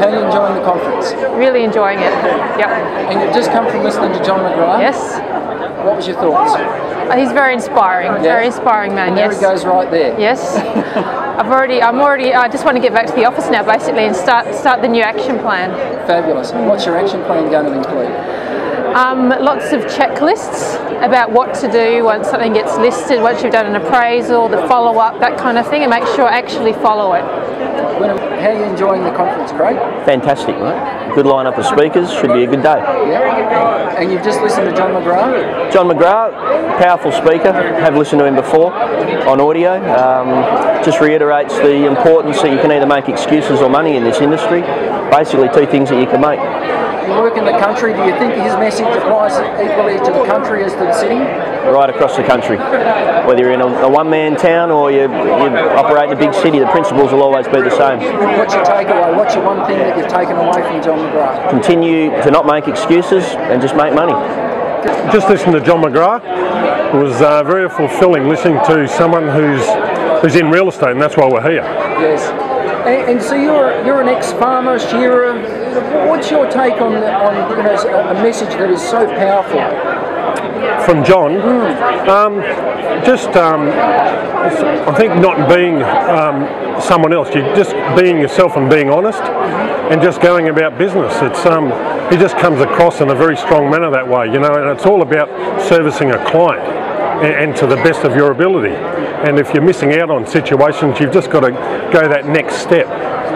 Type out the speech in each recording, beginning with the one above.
How are you enjoying the conference? Really enjoying it. Yep. And you've just come from listening to John McGrath? Yes. What was your thoughts? He's very inspiring. Yeah. Very inspiring man. And there he goes right there. Yes. I just want to get back to the office now, basically, and start the new action plan. Fabulous. What's your action plan going to include? Lots of checklists about what to do once something gets listed, once you've done an appraisal, the follow-up, that kind of thing, and make sure I actually follow it. How are you enjoying the conference, Craig? Fantastic, mate. Good lineup of speakers, should be a good day. Yeah. And you've just listened to John McGrath? John McGrath, powerful speaker, have listened to him before on audio. Just reiterates the importance that you can either make excuses or money in this industry. Basically two things that you can make. You work in the country, do you think his message applies equally to the country as to the city? Right across the country. Whether you're in a one-man town or you operate in a big city, the principles will always be the same. What's your takeaway? What's your one thing that you've taken away from John McGrath? Continue to not make excuses and just make money. Just listening to John McGrath. It was very fulfilling listening to someone who's in real estate, and that's why we're here. Yes. And so you're an ex-farmer, shearer. What's your take on a message that is so powerful? From John, I think not being someone else, you're just being yourself and being honest, and just going about business. It's he just comes across in a very strong manner that way, you know, and it's all about servicing a client and to the best of your ability. And if you're missing out on situations, you've just got to go that next step,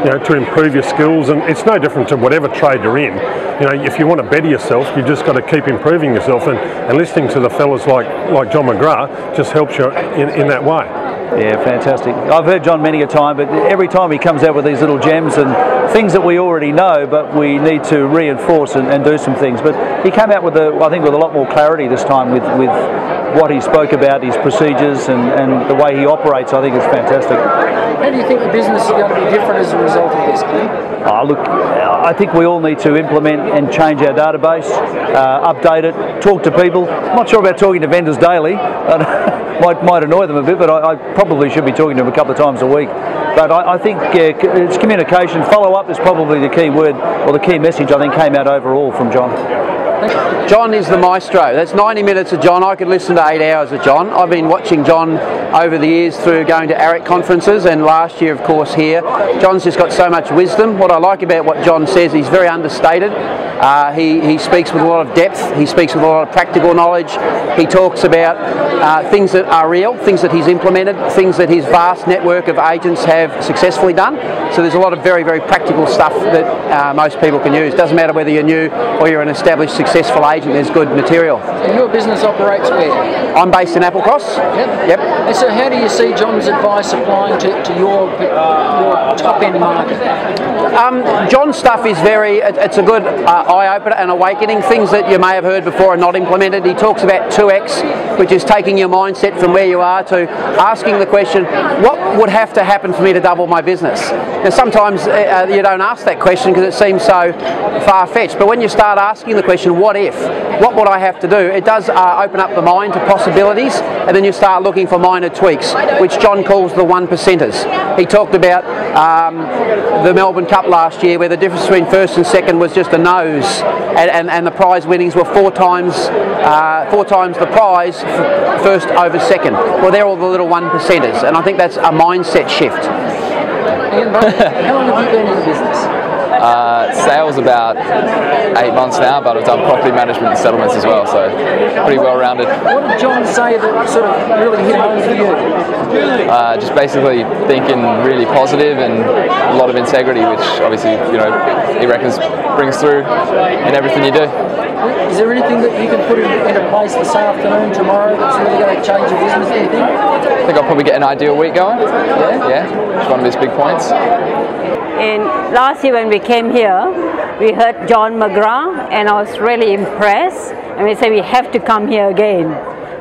you know, to improve your skills. And it's no different to whatever trade you're in. You know, if you want to better yourself, you just got to keep improving yourself. And listening to the fellas like John McGrath just helps you in that way. Yeah, fantastic. I've heard John many a time, but every time he comes out with these little gems and things that we already know, but we need to reinforce and do some things. But he came out with, I think, with a lot more clarity this time with what he spoke about, his procedures and the way he operates. I think is fantastic. How do you think the business is going to be different as a result of this, Clem? Look, I think we all need to implement and change our database, update it, talk to people. I'm not sure about talking to vendors daily. Might annoy them a bit, but I probably should be talking to them a couple of times a week. But I think it's communication. Follow-up is probably the key word, or the key message I think came out overall from John. John is the maestro. That's 90 minutes of John. I could listen to 8 hours of John. I've been watching John over the years through going to AREC conferences, and last year, of course, here. John's just got so much wisdom. What I like about what John says, he's very understated. He speaks with a lot of depth. He speaks with a lot of practical knowledge. He talks about things that are real, things that he's implemented, things that his vast network of agents have successfully done. So there's a lot of very, very practical stuff that most people can use. Doesn't matter whether you're new or you're an established, successful agent, there's good material. And your business operates where? I'm based in Applecross. Yep. And so how do you see John's advice applying to your top-end market? John's stuff is it's a good eye-opener and awakening. Things that you may have heard before are not implemented. He talks about 2X, which is taking your mindset from where you are to asking the question, what would have to happen for me to double my business? Now sometimes you don't ask that question because it seems so far-fetched, but when you start asking the question, what if? What would I have to do? It does open up the mind to possibilities, and then you start looking for minor tweaks, which John calls the 1%ers. He talked about the Melbourne Cup last year, where the difference between first and second was just a nose, and the prize winnings were four times the prize for first over second. Well, they're all the little 1%ers, and I think that's a mindset shift. Ian, how long have you been in the business? Sales about 8 months now, but I've done property management and settlements as well, so pretty well rounded. What did John say that sort of really hit home for you? Just basically thinking really positive and a lot of integrity, which obviously, you know, he reckons brings through in everything you do. Is there anything that you can put into place this afternoon, tomorrow, that's really going to change your business, do you think? I think I'll probably get an ideal week going. Yeah, it's one of his big points. And last year when we came here, we heard John McGrath, and I was really impressed. And we said we have to come here again.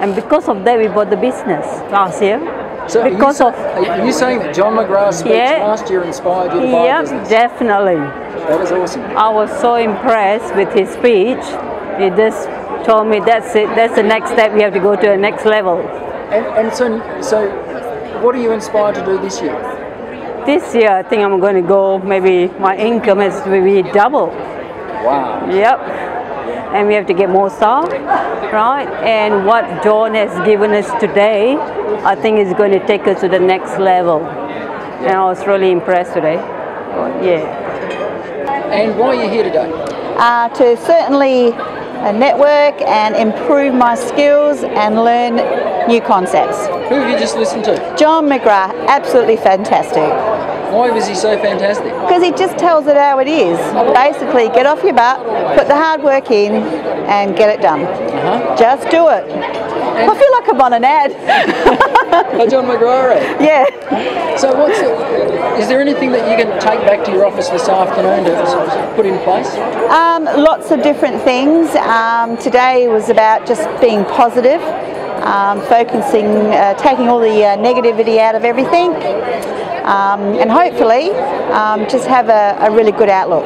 And because of that, we bought the business last year. So are you saying that John McGrath's speech last year inspired you to buy a business? Yeah, definitely. That is awesome. I was so impressed with his speech. He just told me that's it. That's the next step. We have to go to the next level. And so what are you inspired to do this year? This year, I think I'm going to go, maybe my income is maybe double. Wow. Yep. And we have to get more staff, right? And what John has given us today, I think is going to take us to the next level. And I was really impressed today. Yeah. And why are you here today? To certainly network and improve my skills and learn new concepts. Who have you just listened to? John McGrath, absolutely fantastic. Why was he so fantastic? Because he just tells it how it is. Basically, get off your butt, put the hard work in and get it done. Just do it. I feel like I'm on an ad. John McGrath. Yeah. So is there anything that you can take back to your office this afternoon to put in place? Lots of different things. Today was about just being positive, focusing, taking all the negativity out of everything, and hopefully just have a really good outlook.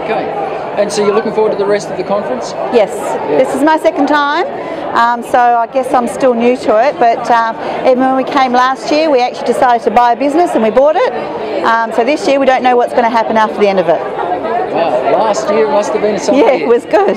Okay. And so you're looking forward to the rest of the conference? Yes. Yeah. This is my second time. So I guess I'm still new to it, but even when we came last year, we actually decided to buy a business and we bought it. So this year we don't know what's going to happen after the end of it. Wow, last year must have been something. Yeah, it was good.